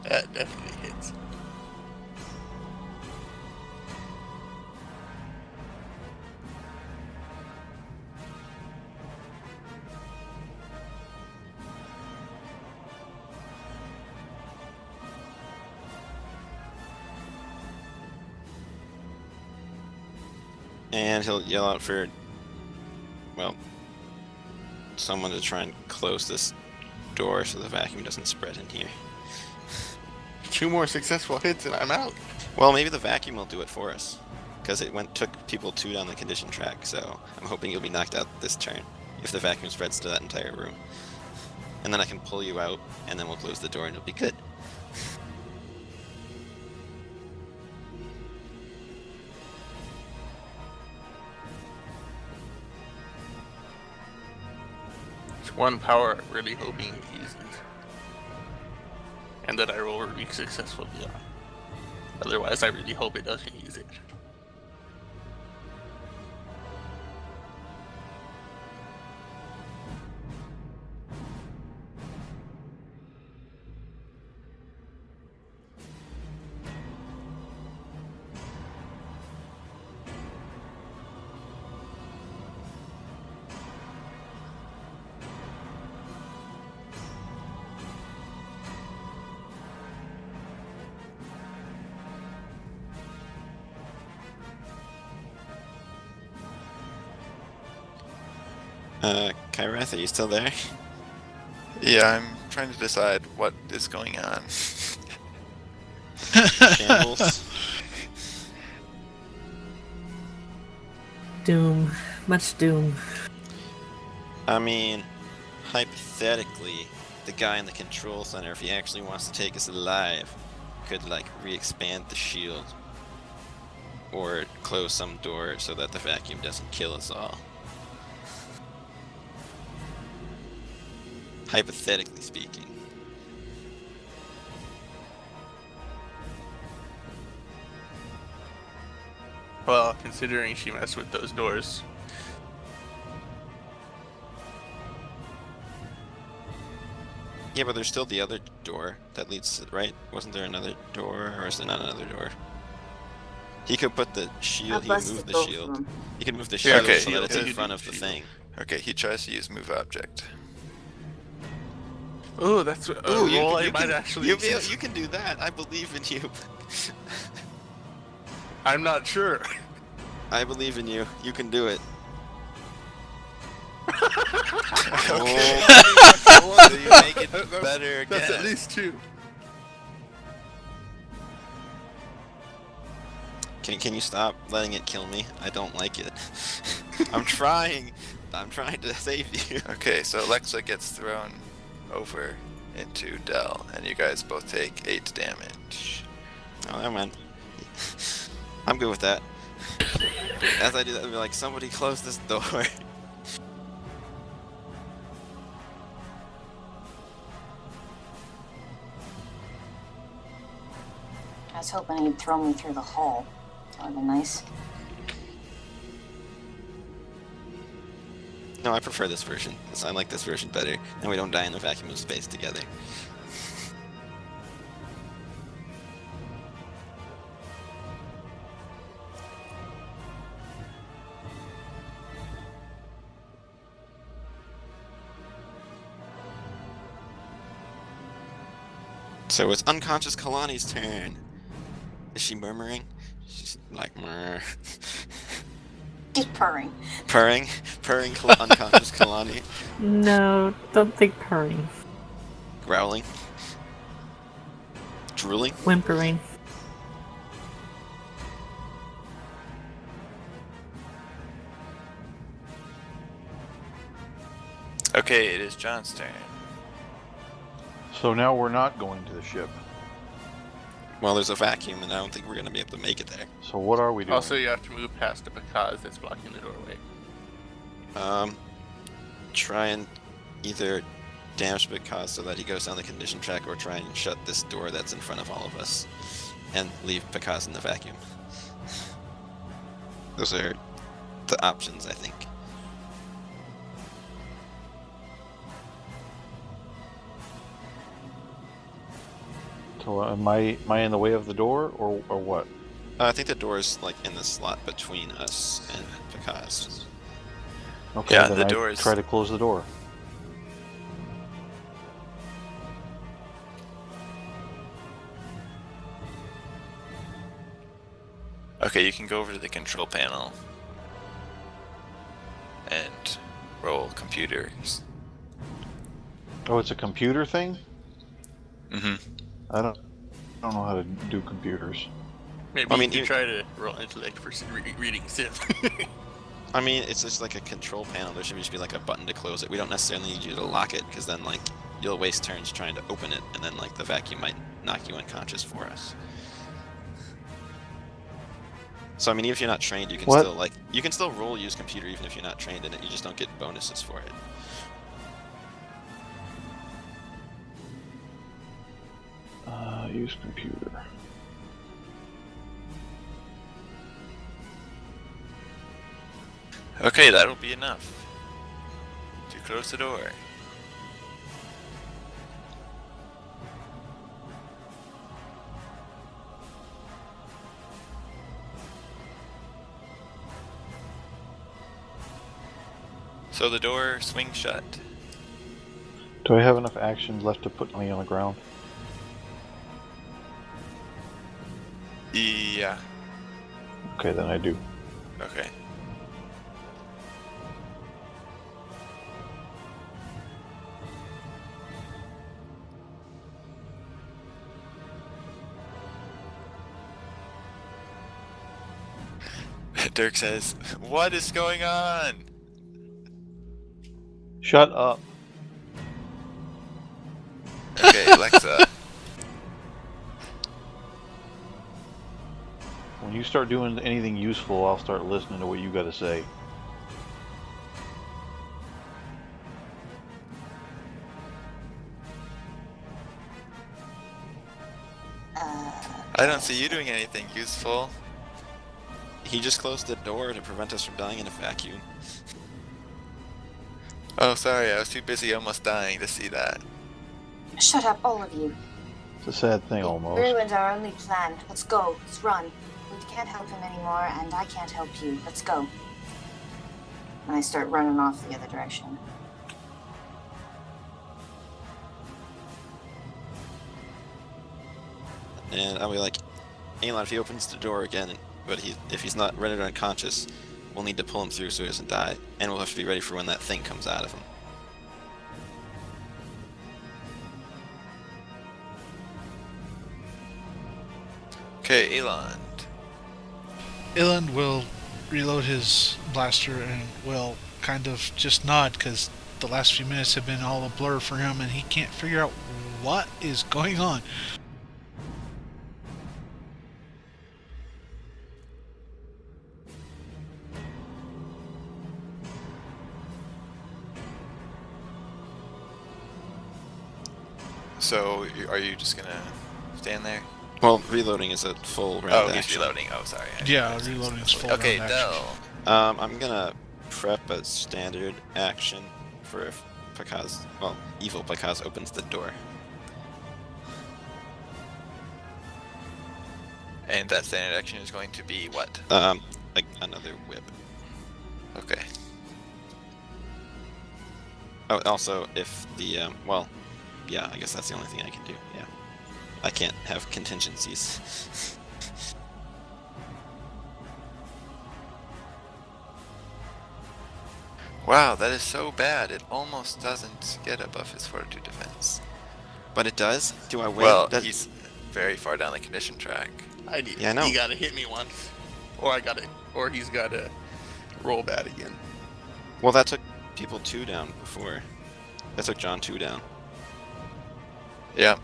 That definitely hits. And he'll yell out for, well, someone to try and close this door so the vacuum doesn't spread in here. 2 more successful hits and I'm out. Well, maybe the vacuum will do it for us, because it took people 2 down the condition track, so I'm hoping you'll be knocked out this turn, if the vacuum spreads to that entire room. And then I can pull you out, and then we'll close the door and you'll be good. It's 1 power I'm really hoping he uses. And that I roll really successfully on. Otherwise, I really hope it doesn't use it. Kyreth, are you still there? Yeah, I'm trying to decide what is going on. Shambles? Doom. Much doom. I mean, hypothetically, the guy in the control center, if he actually wants to take us alive, could, like, re-expand the shield. Or close some door so that the vacuum doesn't kill us all. Hypothetically speaking. Well, considering she messed with those doors. Yeah, but there's still the other door that leads, right? Wasn't there another door, or is there not another door? He could put the shield, he can move the shield. He can move the shield okay, so that it's in he'll front do of the shield. thing. Okay, he tries to use move object. Oh, that's a roll I might actually you use. can do that. I believe in you. I'm not sure. I believe in you. You can do it. Okay. Oh. So you make it better That's at again. least 2. Can you stop letting it kill me? I don't like it. I'm trying. I'm trying to save you. Okay, so Alexa gets thrown over into Dell, and you guys both take 8 damage. Oh, never mind. I'm good with that. As I do that, I'll be like, somebody close this door. I was hoping he'd throw me through the hole. That would've been nice. No, I prefer this version. I like this version better, and we don't die in the vacuum of space together. So it's unconscious Kalani's turn. Is she murmuring? She's like, murr. She's purring. Purring? Purring unconscious Kalani? No, don't think purring. Growling? Drooling? Whimpering. Okay, it is John's turn. So now we're not going to the ship. Well, there's a vacuum, and I don't think we're going to be able to make it there. So what are we doing? Also, you have to move past the Bakaz that's blocking the doorway. Try and either damage Bakaz so that he goes down the condition track, or try and shut this door that's in front of all of us, and leave Bakaz in the vacuum. Those are the options, I think. So am I in the way of the door, or what? I think the door is like in the slot between us and Pakaz. Okay, Yeah, then the I door is- try to close the door. Okay, you can go over to the control panel and roll computers. Oh, it's a computer thing? Mm-hmm. I don't know how to do computers. Maybe I mean, you you- could try to roll intellect for reading Civ. I mean, it's just like a control panel. There should just be like a button to close it. We don't necessarily need you to lock it, because then like you'll waste turns trying to open it, and then like the vacuum might knock you unconscious for us. So I mean, even if you're not trained, you can What? still like you can still roll use computer even if you're not trained in it. You just don't get bonuses for it. Use computer. Okay, that'll be enough to close the door. So the door swings shut. Do I have enough action left to put me on the ground? Yeah. Okay, then I do. Okay. Dirk says, "What is going on?" Shut up. Okay, Alexa. When you start doing anything useful, I'll start listening to what you got to say. I don't see you doing anything useful. He just closed the door to prevent us from dying in a vacuum. Oh, sorry, I was too busy almost dying to see that. Shut up, all of you. It's a sad thing, You almost. ruined our only plan. Let's go. Let's run. We can't help him anymore, and I can't help you. Let's go. And I start running off the other direction. And I'll be like, Elon, if he opens the door again, but if he's not rendered unconscious, we'll need to pull him through so he doesn't die, and we'll have to be ready for when that thing comes out of him. Okay, Elon. Ilan will reload his blaster and will kind of just nod because the last few minutes have been all a blur for him and he can't figure out what is going on. So, are you just gonna stand there? Well, reloading is a full round Oh, he's action. reloading. Oh, sorry. I Yeah, didn't realize he was reloading is full Okay, round action. Dell. I'm gonna prep a standard action for if Pakaz, well, evil Pakaz opens the door. And that standard action is going to be what? Like another whip. Okay. Oh, also, if the, well, yeah, I guess that's the only thing I can do, yeah. I can't have contingencies. Wow, that is so bad. It almost doesn't get above his fortitude defense. But it does? Do I win? Well, Does- he's very far down the condition track. I need. Yeah, I know. He gotta hit me once, or he's gotta roll bad again. Well, that took people 2 down before. That took John 2 down. Yeah.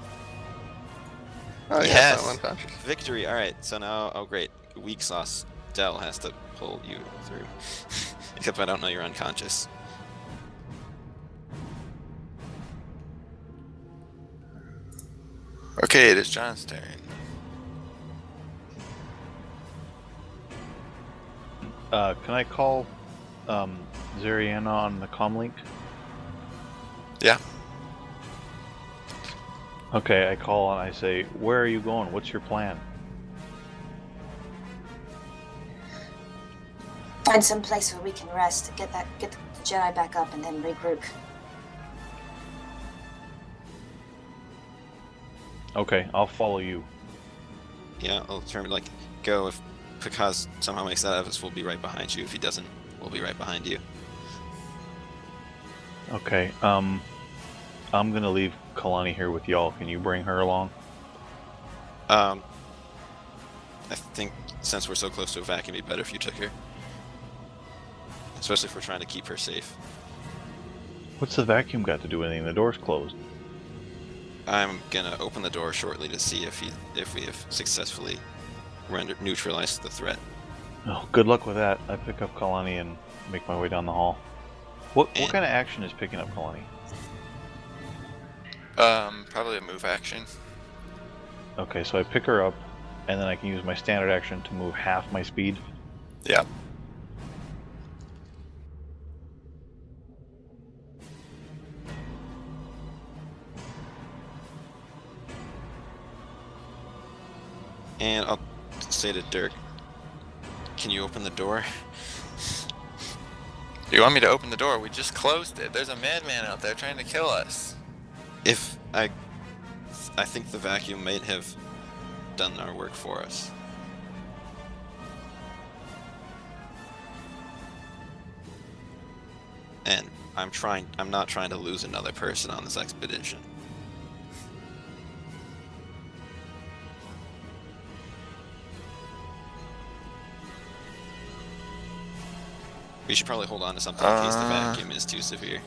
Oh yeah, Yes. I'm unconscious. Victory, alright, so now, oh great, weak sauce Dell has to pull you through. Except I don't know you're unconscious. Okay, it is John's turn. Can I call Zariana on the comlink? Yeah. Okay, I call and I say, where are you going? What's your plan? Find some place where we can rest, get the Jedi back up, and then regroup. Okay, I'll follow you. Yeah, I'll turn like go if Pikaz somehow makes that out of us, we'll be right behind you. If he doesn't, we'll be right behind you. Okay, I'm gonna leave Kalani here with y'all. Can you bring her along? I think since we're so close to a vacuum, it'd be better if you took her. Especially if we're trying to keep her safe. What's the vacuum got to do with anything? The door's closed. I'm gonna open the door shortly to see if we have successfully neutralized the threat. Oh, good luck with that. I pick up Kalani and make my way down the hall. What kind of action is picking up Kalani? Probably a move action. Okay, so I pick her up, and then I can use my standard action to move half my speed. Yeah. And I'll say to Dirk, can you open the door? You want me to open the door? We just closed it. There's a madman out there trying to kill us. If I think the vacuum might have done our work for us. And I'm not trying to lose another person on this expedition. We should probably hold on to something in case the vacuum is too severe.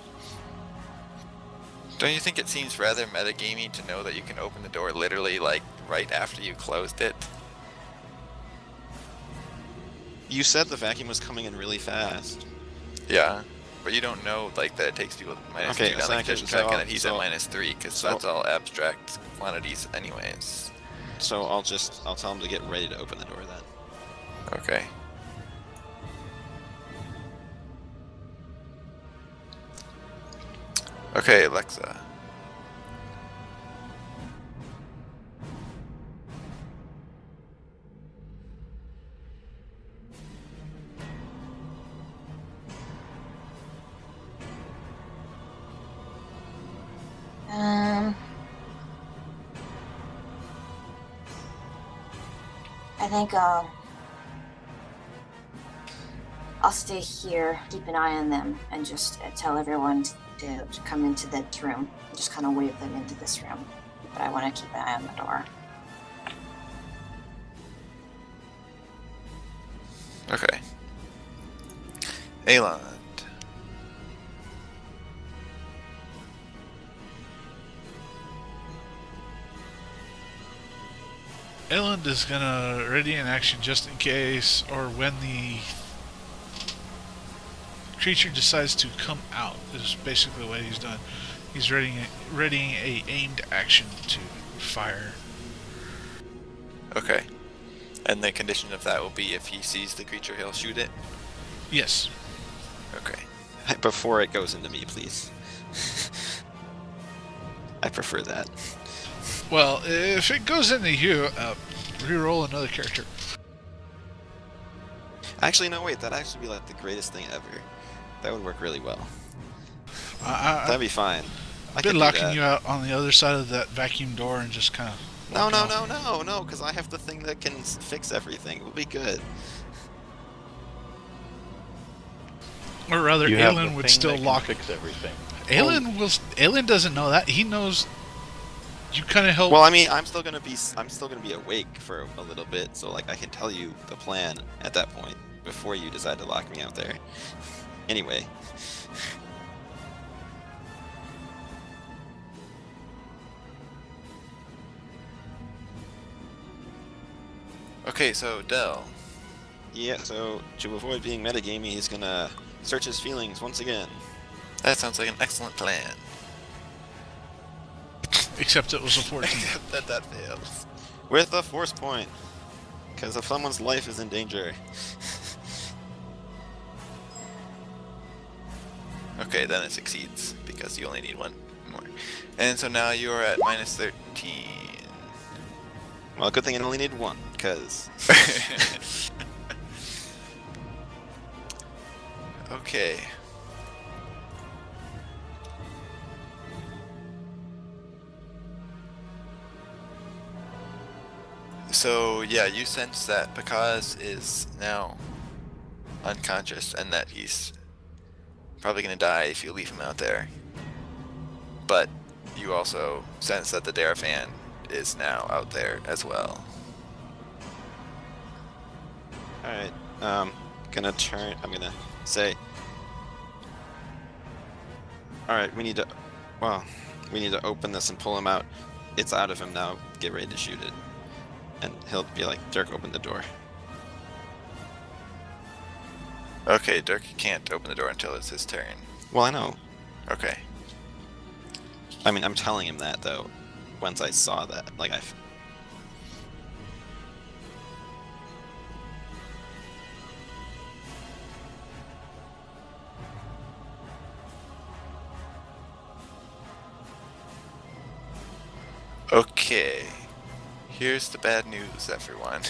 Don't you think it seems rather metagamey to know that you can open the door literally, like, right after you closed it? You said the vacuum was coming in really fast. Yeah, but you don't know, like, that it takes people to -2 Okay, down so the I can- condition check so- and that he's so- at -3, because so- that's all abstract quantities anyways. So I'll tell him to get ready to open the door then. Okay. Okay, Alexa. I think I'll stay here, keep an eye on them, and just tell everyone to come into that room. Just kind of wave them into this room. But I want to keep an eye on the door. Okay. Aelond. Elend is gonna ready in action just in case, or when the creature decides to come out. Is basically what he's done. He's readying a aimed action to fire. Okay. And the condition of that will be if he sees the creature, he'll shoot it? Yes. Okay. Before it goes into me, please. I prefer that. Well, if it goes into you, reroll another character. Actually, no, wait. That'd actually be like the greatest thing ever. That would work really well. That'd be fine. I've been locking you out on the other side of that vacuum door and just kind of... No, because I have the thing that can fix everything. We'll be good. Or rather, You have the Aelin would thing still that can lock... fix everything. Aelin doesn't know that. He knows... You kind of help... Well, I mean, I'm still gonna be awake for a little bit, so like I can tell you the plan at that point before you decide to lock me out there. Anyway. Okay, so Del. Yeah, so to avoid being metagamey, he's gonna search his feelings once again. That sounds like an excellent plan. Except it was a 14. that fails. With a force point. Because if someone's life is in danger. Okay, then it succeeds, because you only need one more. And so now you are at minus 13. Well, good thing I only need one, because Okay. So yeah, you sense that Pakaz is now unconscious and that he's probably gonna die if you leave him out there. But you also sense that the Darafan is now out there as well. alright, gonna turn, I'm gonna say, alright, we need to open this and pull him out. It's out of him now, get ready to shoot it. And he'll be like, Dirk, open the door. Okay, Dirk can't open the door until it's his turn. Well, I know. Okay. I mean, I'm telling him that, though, once I saw that. Like, Okay. Here's the bad news, everyone.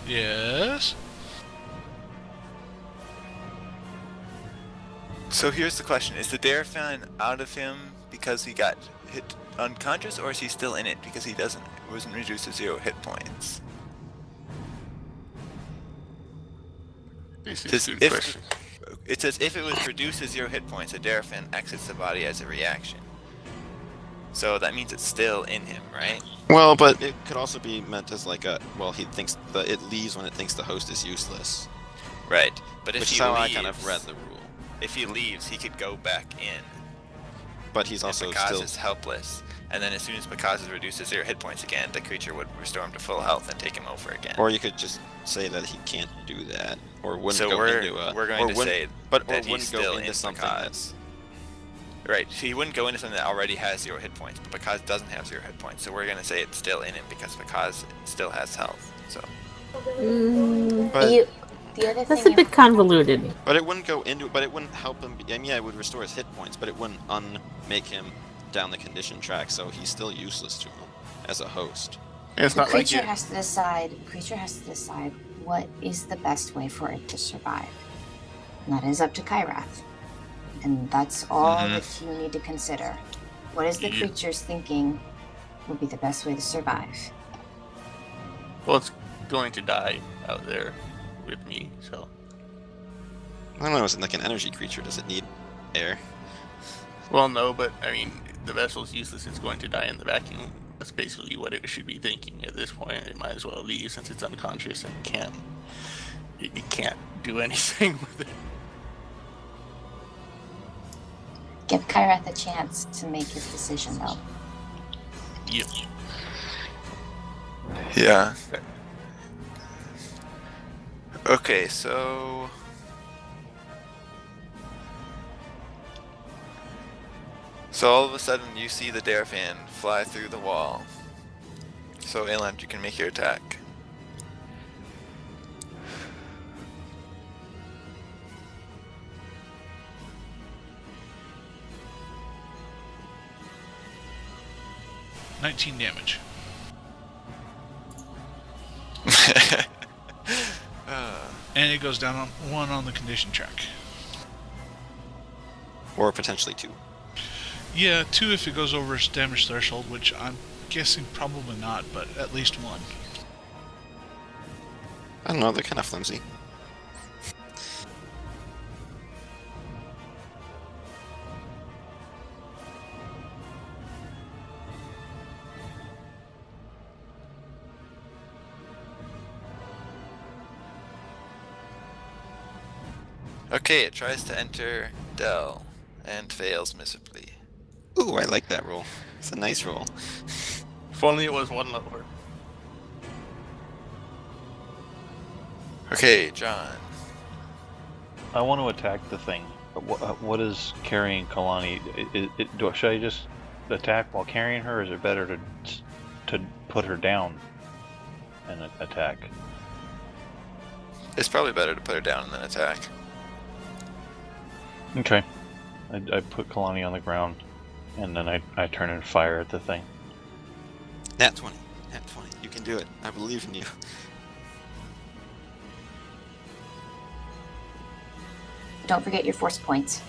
Yes. So here's the question. Is the Darafan out of him because he got hit unconscious, or is he still in it because he wasn't reduced to 0 hit points? This is Does- a good if- question. It says if it was reduced to 0 hit points, the Darafan exits the body as a reaction. So that means it's still in him, right? well, but it could also be meant as like he thinks it leaves when it thinks the host is useless. Right. But if Which he is how leaves, I kind of read the rule. If he leaves, he could go back in. But he's also and Pakaz still... is helpless. And then as soon as Pakaz is reduced to 0 hit points again, the creature would restore him to full health and take him over again. Or you could just say that he can't do that, or wouldn't so go we're into a... we're going or to wouldn't- say but or that he's wouldn't still go into in something Pakaz. that's... Right, so he wouldn't go into something that already has 0 hit points, but Pakaz doesn't have 0 hit points, so we're going to say it's still in him because Pakaz still has health. So But, The other That's thing a bit convoluted. but it wouldn't go into... But it wouldn't help him... I mean, yeah, it would restore his hit points, but it wouldn't make him down the condition track, so he's still useless to him as a host. It's the not like creature you. has to decide. Creature has to decide what is the best way for it to survive. And that is up to Kyrath. And that's all that you need to consider. What is the Yeah. creature's thinking would be the best way to survive? Well, it's going to die out there with me, so. I don't know, is it like an energy creature? Does it need air? Well, no, but I mean, the vessel's useless. It's going to die in the vacuum. That's basically what it should be thinking at this point. It might as well leave since it's unconscious and it can't do anything with it. Give Kyrath a chance to make his decision, though. Yep. yeah. Okay, so all of a sudden you see the Darafan fly through the wall. So Aeland, you can make your attack. $19 damage. And it goes down on 1 on the condition track. Or potentially 2. Yeah, 2 if it goes over its damage threshold, which I'm guessing probably not, but at least 1. I don't know, they're kind of flimsy. Okay, it tries to enter Dell and fails miserably. Ooh, I like that roll. It's a nice roll. If only it was one lower. Okay, John. I want to attack the thing. What is carrying Kalani? Should I just attack while carrying her, or is it better to to put her down and attack. It's probably better to put her down and then attack. Okay. I put Kalani on the ground, and then I turn and fire at the thing. Nat 20. Nat 20. You can do it. I believe in you. Don't forget your force points.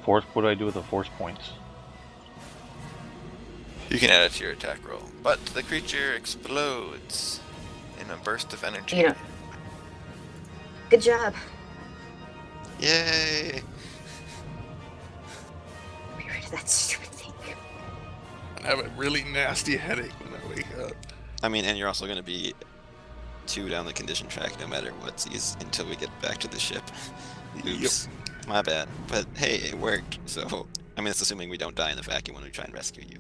Force. What do I do with the force points? You can add it to your attack roll. But the creature explodes in a burst of energy. You know. Good job. Yay! Get rid of that stupid thing. I have a really nasty headache when I wake up. I mean, and you're also going to be 2 down the condition track no matter what, until we get back to the ship. Oops. My bad. But hey, it worked. So, I mean, it's assuming we don't die in the vacuum when we try and rescue you.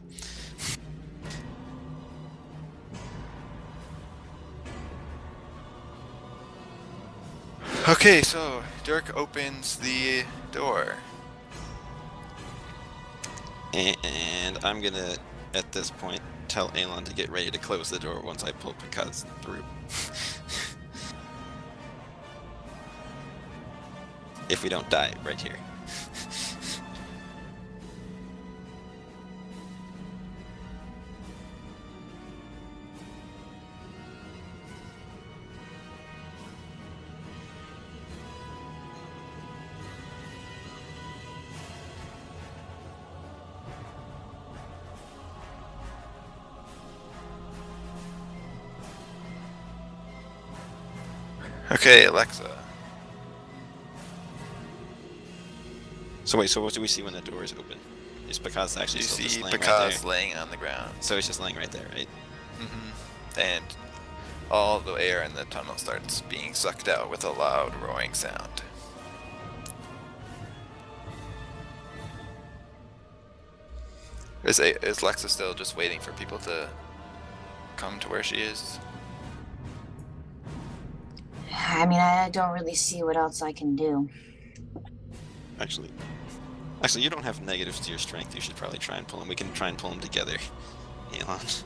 Okay, so Dirk opens the door. And I'm gonna, at this point, tell Aelon to get ready to close the door once I pull Picaz through. If we don't die right here. Okay, Alexa. So wait, so what do we see when the door is open? Is Picaz actually You still just see laying right Picaz there? laying on the ground. So he's just laying right there, right? And all the air in the tunnel starts being sucked out with a loud roaring sound. Is Lexa still just waiting for people to come to where she is? I mean, I don't really see what else I can do. Actually, you don't have negatives to your strength. You should probably try and pull him. We can try and pull him together, Aelon.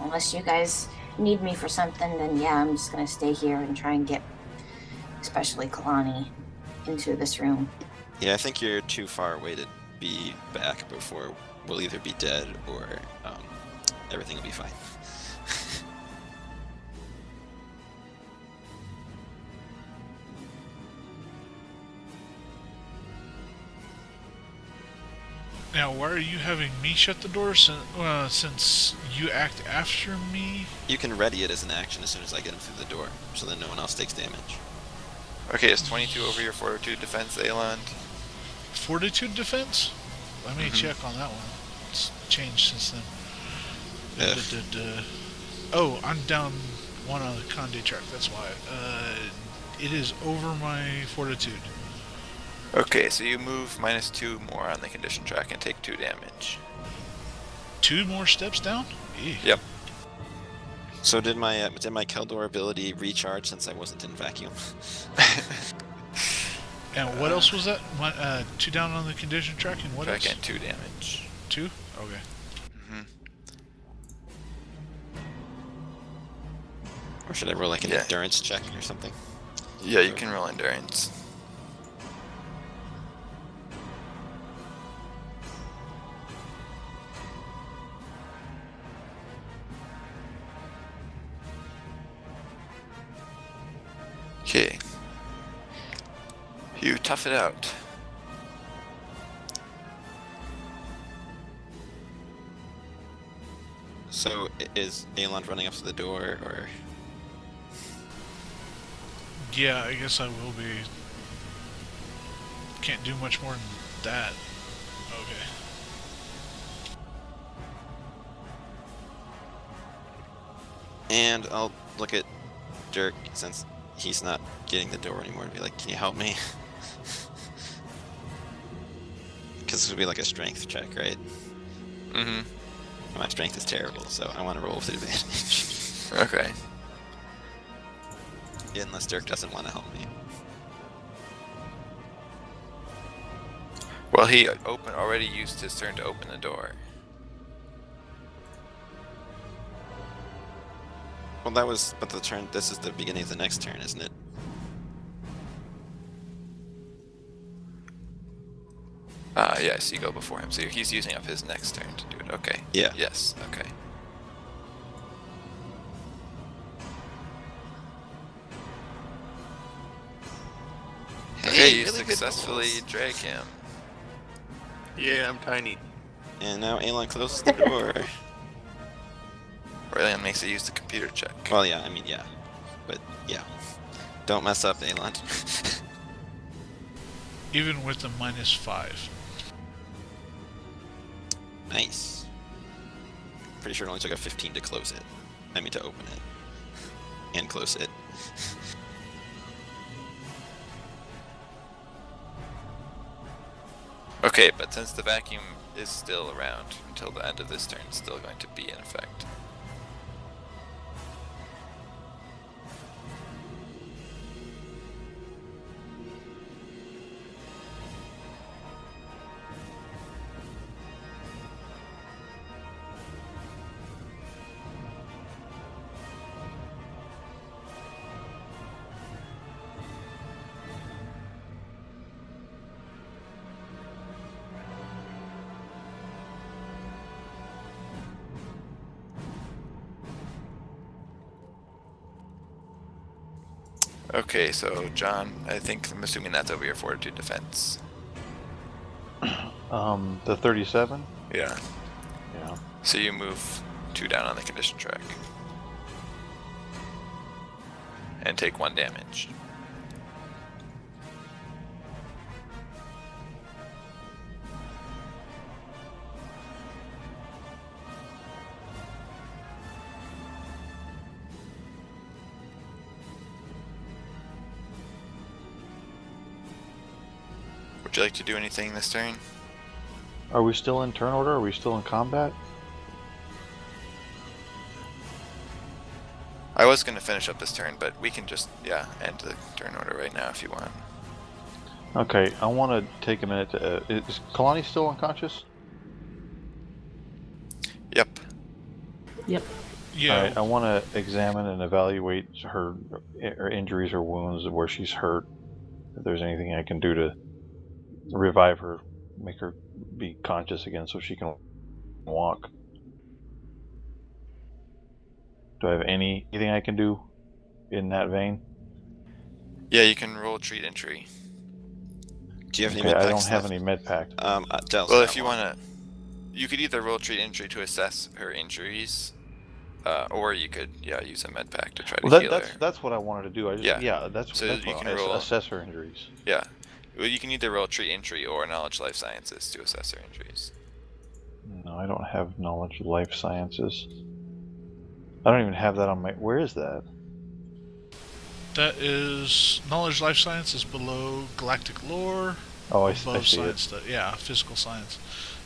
Unless you guys need me for something, then yeah, I'm just gonna stay here and try and get, especially Kalani, into this room. Yeah, I think you're too far away to be back before we'll either be dead or everything will be fine. Now, why are you having me shut the door since you act after me? You can ready it as an action as soon as I get him through the door, so that no one else takes damage. Okay, is 22 over your fortitude defense, Aelon? Fortitude defense? Let me check on that one. It's changed since then. Oh, I'm down 1 on the Conde track, that's why. It is over my fortitude. Okay, so you move -2 more on the condition track and take 2 damage. 2 more steps down? Eek. Yep. So did my Keldor ability recharge since I wasn't in vacuum? And what else was that? 2 down on the condition track and what Track else? and 2 damage. 2? Okay. Or should I roll like an Yeah. endurance check or something? Yeah, you can roll endurance. Okay. You tough it out. So is Aelon running up to the door, or? Yeah, I guess I will be. Can't do much more than that. Okay. And I'll look at Dirk since he's not getting the door anymore and be like, "Can you help me?" Because this would be like a strength check, right? Mm-hmm. My strength is terrible, so I want to roll with advantage. Okay. Unless Dirk doesn't want to help me. Well, he already used his turn to open the door. Well, that was, but the turn. This is the beginning of the next turn, isn't it? Yes, you go before him. So he's using up his next turn to do it. Okay. Yeah. Yes. Okay. Okay, you really good successfully rolls. drag him. Yeah, I'm tiny. And now Aelon closes the door. Aurelian makes it use the computer check. Well, yeah, I mean, yeah. But, yeah. Don't mess up, Aelon. Even with the -5. Nice. Pretty sure it only took a 15 to close it. I mean, to open it. And close it. Okay, but since the vacuum is still around until the end of this turn, it's still going to be in effect. Okay, so John, I'm assuming that's over your fortitude defense. The 37? Yeah. Yeah. So you move 2 down on the condition track. And take 1 damage. Would you like to do anything this turn? Are we still in turn order? Are we still in combat? I was going to finish up this turn, but we can just, end the turn order right now if you want. Okay, I want to take a minute to... is Kalani still unconscious? Yep. Yep. Yeah. Alright, I want to examine and evaluate her injuries or wounds where she's hurt. If there's anything I can do to revive her, make her be conscious again so she can walk. Do I have anything I can do in that vein? Yeah, you can roll treat injury. Do you have any Okay, med I packs don't have left? any med pack. Del's Well, got if you one. want to, you could either roll treat injury to assess her injuries, or you could, use a med pack to try to Well, heal her. that's what I wanted to do. That's So that's you what can roll- assess her injuries. Yeah. Well, you can either roll treat injury or knowledge life sciences to assess her injuries. No, I don't have knowledge of life sciences. I don't even have that on my... Where is that? That is knowledge life science is below galactic lore. Oh, I Above see science it. stuff. Yeah, physical science.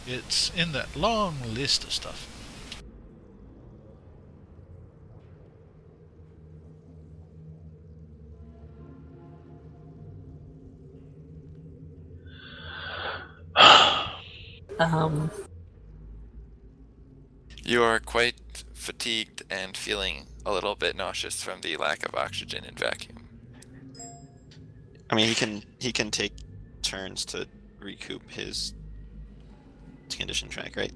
It's in that long list of stuff. You are quite fatigued and feeling a little bit nauseous from the lack of oxygen and vacuum. I mean, he can take turns to recoup his condition track, right?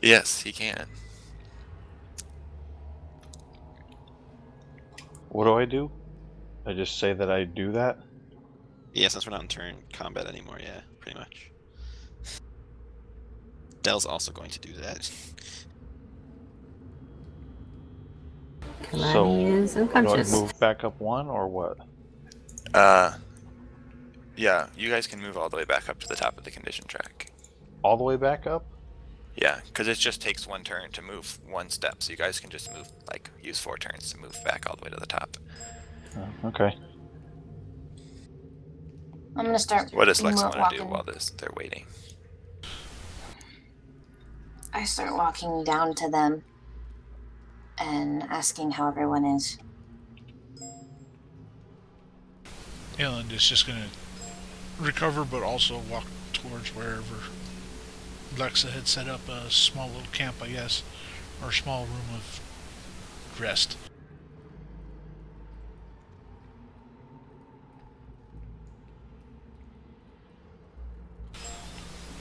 Yes, he can. What do I do? I just say that I do that? Yeah, since we're not in turn combat anymore, yeah, pretty much. Del's also going to do that. Kalani is Do I unconscious. move back up 1 or what? Yeah, you guys can move all the way back up to the top of the condition track. All the way back up? Yeah, because it just takes 1 turn to move 1 step, so you guys can just move, use 4 turns to move back all the way to the top. Okay. I'm gonna start. What does Lex walking. want to do while they're waiting? I start walking down to them and asking how everyone is. Ayland is just gonna recover, but also walk towards wherever Lexa had set up a small little camp, I guess, or a small room of rest.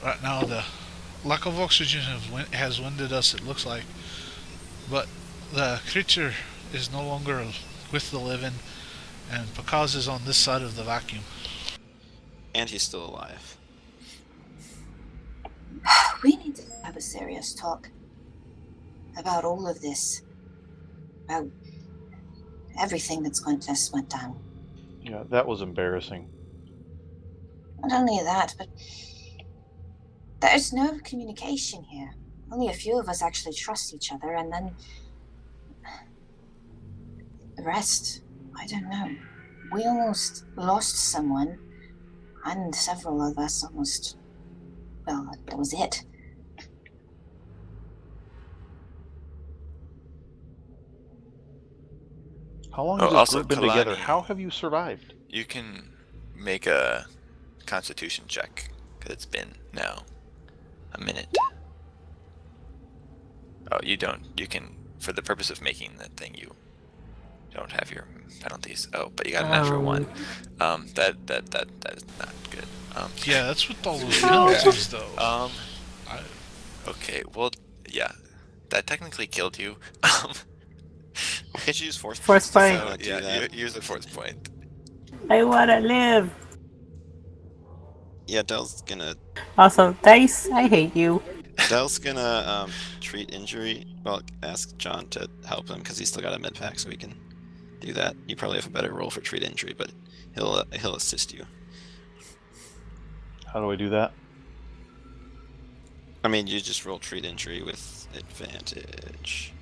Right now, the lack of oxygen has winded us, it looks like, but the creature is no longer with the living, and Pakaz is on this side of the vacuum. And he's still alive. We need to have a serious talk about all of this. About everything that's just went down. Yeah, that was embarrassing. Not only that, but there's no communication here. Only a few of us actually trust each other, and then the rest, I don't know. We almost lost someone, and several of us almost, well, that was it. How long has this also, group been together? Kalani, How have you survived? you can make a Constitution check because it's been now a minute. Oh, you don't. You can, for the purpose of making that thing, you don't have your penalties. Oh, but you got a natural one. That is not good. Yeah, that's with all those penalties, though. Okay. Well, yeah, that technically killed you. Why can't you use force Force points to point. do Yeah, that? use a force point. I wanna live. Yeah, Dell's gonna Also, Dice, I hate you. treat injury. Well, ask John to help him because he's still got a med pack, so he can do that. You probably have a better roll for treat injury, but he'll assist you. How do I do that? I mean, you just roll treat injury with advantage.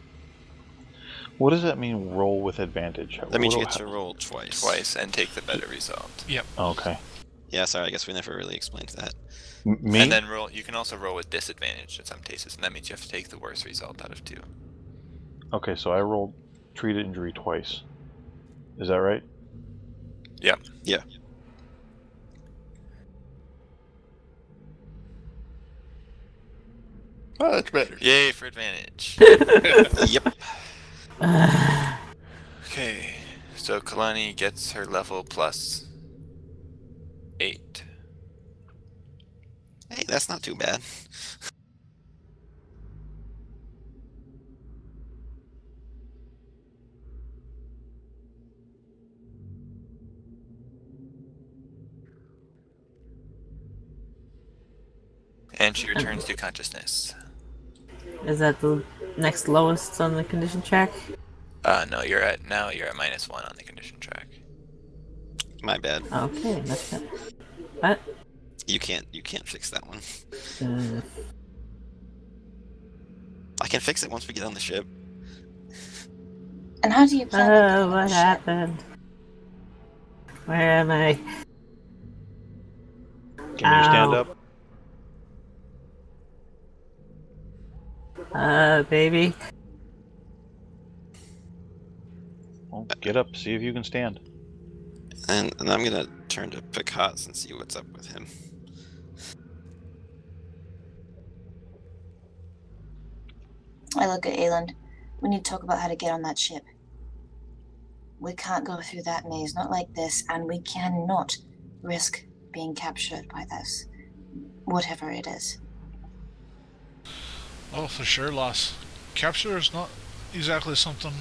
What does that mean, roll with advantage? That means you What get do to roll twice. Twice and take the better result. Okay. Yeah, sorry, I guess we never really explained that. Me? And then roll. You can also roll with disadvantage in some cases, and that means you have to take the worst result out of 2. Okay, so I rolled treat injury twice. Is that right? Yep. Yeah. Oh, that's better. Yay for advantage. Yep. Okay, so Kalani gets her level plus 8. Hey, that's not too bad. And she returns to consciousness. Is that the next lowest on the condition check? No, you're at -1 on the condition track. My bad. Okay, that's good. What? You can't fix that one. Mm. I can fix it once we get on the ship. And how do you plan on getting Oh, on what the ship? happened? Where am I? Can you stand Ow. up? Baby. Well, get up, see if you can stand. And I'm gonna turn to Picaz and see what's up with him. I look at Ayland. We need to talk about how to get on that ship. We can't go through that maze, not like this, and we cannot risk being captured by this. Whatever it is. Oh, for sure, Loss. Capture is not exactly something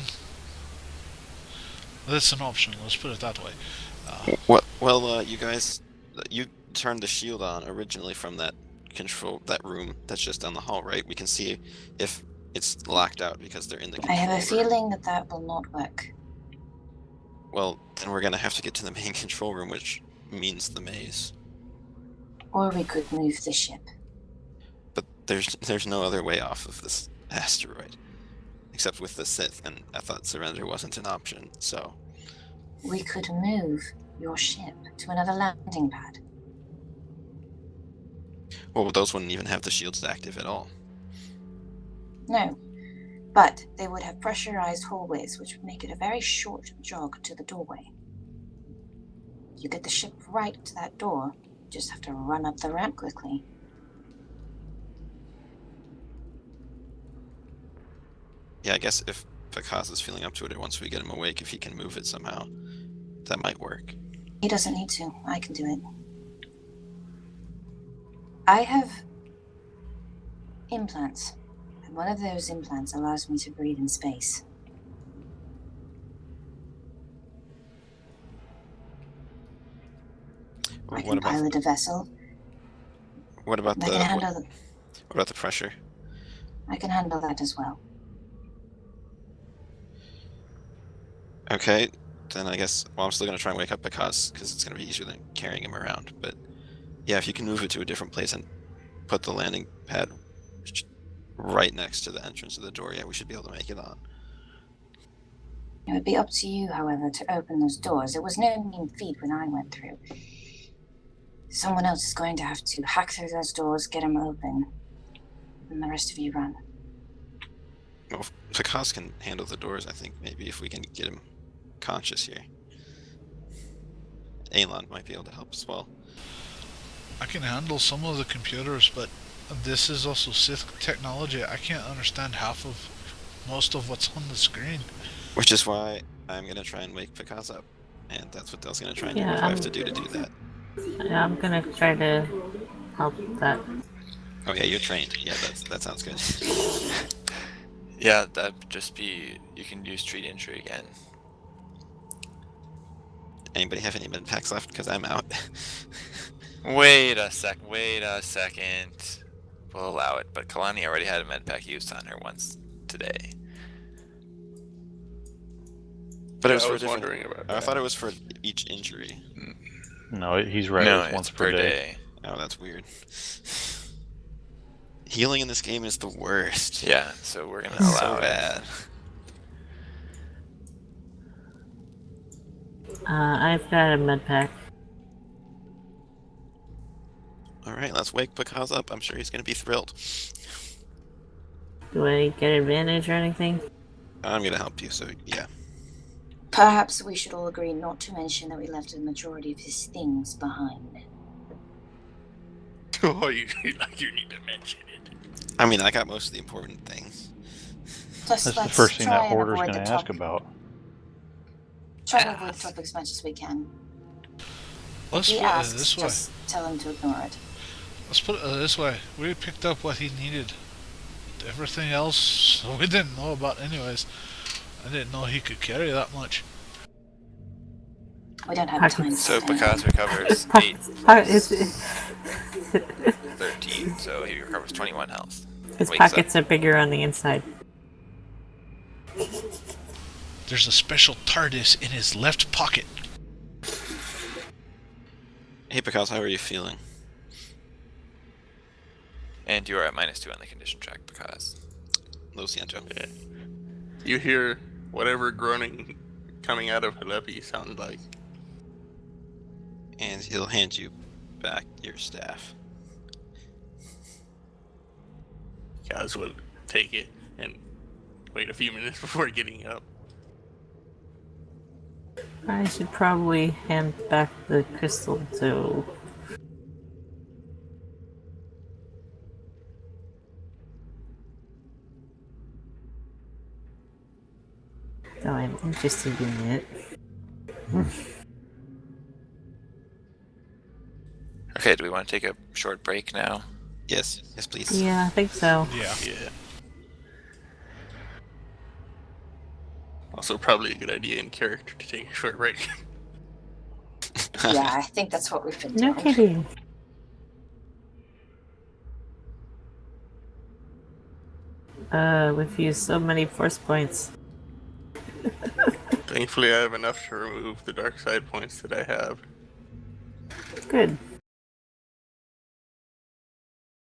that's an option, let's put it that way. Well, you guys, you turned the shield on originally from that room that's just down the hall, right? We can see if it's locked out because they're in the I control have a room. feeling that that will not work. Well, then we're gonna have to get to the main control room, which means the maze. Or we could move the ship. But there's no other way off of this asteroid, except with the Sith, and I thought surrender wasn't an option, so... We could move your ship to another landing pad. Well, those wouldn't even have the shields active at all. No. But they would have pressurized hallways, which would make it a very short jog to the doorway. You get the ship right to that door. Just have to run up the ramp quickly. Yeah, I guess if Picasso is feeling up to it, once we get him awake, if he can move it somehow, that might work. He doesn't need to. I can do it. I have implants. And one of those implants allows me to breathe in space. I can pilot a vessel. What about I can handle what about the pressure? I can handle that as well. Okay, then I guess. Well, I'm still gonna try and wake up because it's gonna be easier than carrying him around. But yeah, if you can move it to a different place and put the landing pad right next to the entrance of the door, yeah, we should be able to make it on. It would be up to you, however, to open those doors. It was no mean feat when I went through. Someone else is going to have to hack through those doors, get them open, and the rest of you run. Well, if Picasso can handle the doors, I think maybe if we can get him conscious here. Elon might be able to help as well. I can handle some of the computers, but this is also Sith technology. I can't understand half of most of what's on the screen. Which is why I'm gonna try and wake Picasso up, and that's what Dell's gonna try and do. Yeah, What do I have to do that? Yeah, I'm gonna try to help that. Oh yeah, you're trained. Yeah, that sounds good. Yeah, that'd just be, you can use treat injury again. Anybody have any med packs left? Because I'm out. Wait a second. We'll allow it, but Kalani already had a med pack used on her once today. But it Yeah, was I for was different. wondering about I that. thought it was for each injury. No, he's right. No, it's once it's per day. Oh, that's weird. Healing in this game is the worst. Yeah, so we're gonna allow So it. bad. I've got a med pack. Alright, let's wake Picasso up. I'm sure he's gonna be thrilled. Do I get advantage or anything? I'm gonna help you, so yeah. Perhaps we should all agree not to mention that we left the majority of his things behind. Oh, you need to mention it. I mean, I got most of the important things. Plus, That's the let's first thing try that and Hoarder's avoid going the to ask topic. about. Try to avoid the topic as much as we can. Let's He put it asks, this way. just tell him to ignore it. Let's put it this way. We picked up what he needed. Everything else we didn't know about anyways. I didn't know he could carry that much. We don't have Pockets. time. So to- Picasso recovers 8, Pockets, 13, so he recovers 21 health. his Wakes up. pockets are bigger on the inside. There's a special TARDIS in his left pocket. Hey Picasso, how are you feeling? And you are at -2 on the condition track because Lo siento. Yeah. You hear whatever groaning coming out of Halepi sounds like. And he'll hand you back your staff. Kaz will take it and wait a few minutes before getting up. I should probably hand back the crystal to... Though I'm interested in it. Okay, do we want to take a short break now? Yes, yes please. Yeah, I think so. Yeah. Yeah. Also, probably a good idea in character to take a short break. Yeah, I think that's what we've been No doing. kidding. We've used so many force points. Thankfully, I have enough to remove the dark side points that I have. Good.